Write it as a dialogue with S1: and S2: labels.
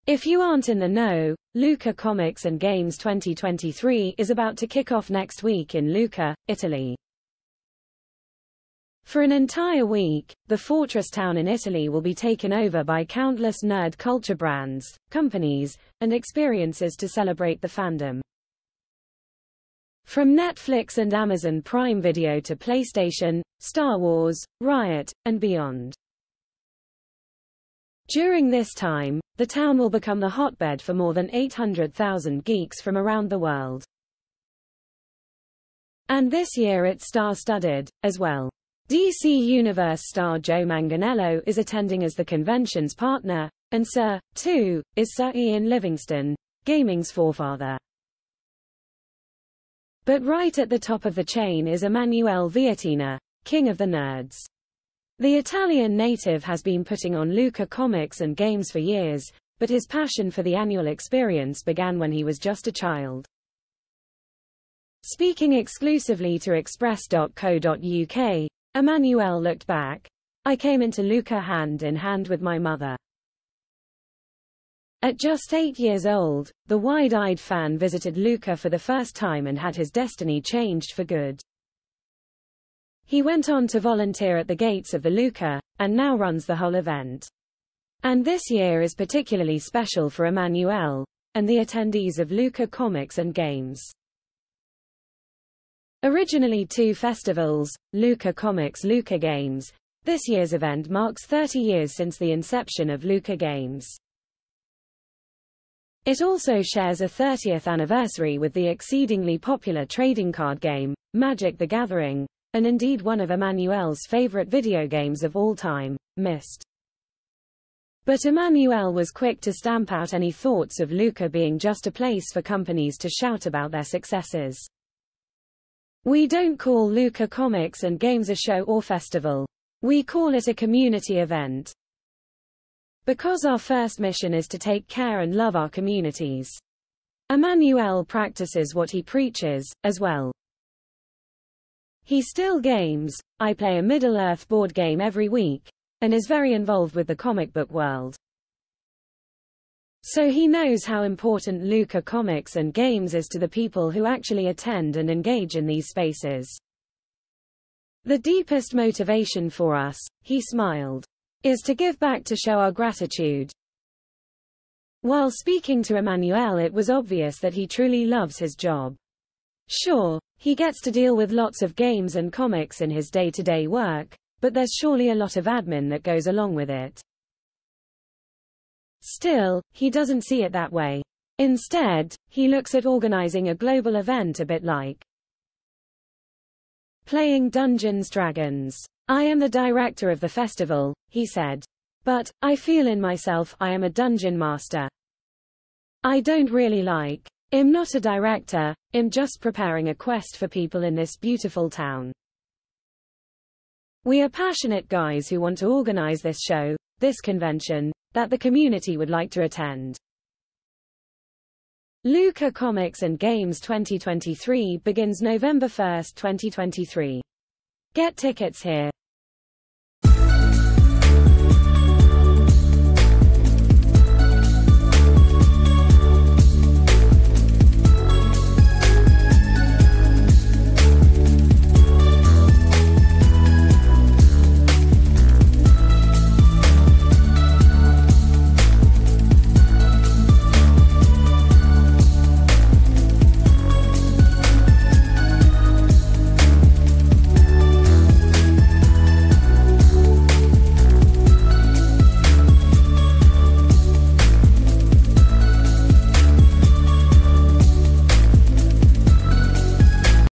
S1: If you aren't in the know, Lucca Comics and Games 2023 is about to kick off next week in Lucca, Italy. For an entire week, the fortress town in Italy will be taken over by countless nerd culture brands, companies, and experiences to celebrate the fandom. From Netflix and Amazon Prime Video to PlayStation, Star Wars, Riot, and beyond. During this time, the town will become the hotbed for more than 800,000 geeks from around the world. And this year it's star-studded, as well. DC Universe star Joe Manganiello is attending as the convention's partner, and Sir, too, is Sir Ian Livingstone, gaming's forefather. But right at the top of the chain is Emanuele Viatina, king of the nerds. The Italian native has been putting on Lucca Comics and Games for years, but his passion for the annual experience began when he was just a child. Speaking exclusively to Express.co.uk, Emanuele looked back. "I came into Lucca hand in hand with my mother." At just 8 years old, the wide-eyed fan visited Lucca for the first time and had his destiny changed for good. He went on to volunteer at the gates of the Lucca, and now runs the whole event. And this year is particularly special for Emanuele, and the attendees of Lucca Comics and Games. Originally two festivals, Lucca Comics, Lucca Games, this year's event marks 30 years since the inception of Lucca Games. It also shares a 30th anniversary with the exceedingly popular trading card game, Magic the Gathering, and indeed one of Emanuele's favorite video games of all time, Myst. But Emanuele was quick to stamp out any thoughts of Lucca being just a place for companies to shout about their successes. "We don't call Lucca Comics and Games a show or festival. We call it a community event. Because our first mission is to take care and love our communities." Emanuele practices what he preaches, as well. He still games. "I play a Middle-earth board game every week," and is very involved with the comic book world. So he knows how important Lucca Comics and Games is to the people who actually attend and engage in these spaces. "The deepest motivation for us," he smiled, "is to give back to show our gratitude." While speaking to Emanuele, it was obvious that he truly loves his job. Sure, he gets to deal with lots of games and comics in his day-to-day work, but there's surely a lot of admin that goes along with it. Still, he doesn't see it that way. Instead, he looks at organizing a global event a bit like playing Dungeons & Dragons. "I am the director of the festival," he said. "But, I feel in myself I am a dungeon master. I don't really like. I'm not a director, I'm just preparing a quest for people in this beautiful town. We are passionate guys who want to organize this show, this convention, that the community would like to attend." Lucca Comics and Games 2023 begins November 1, 2023. Get tickets here.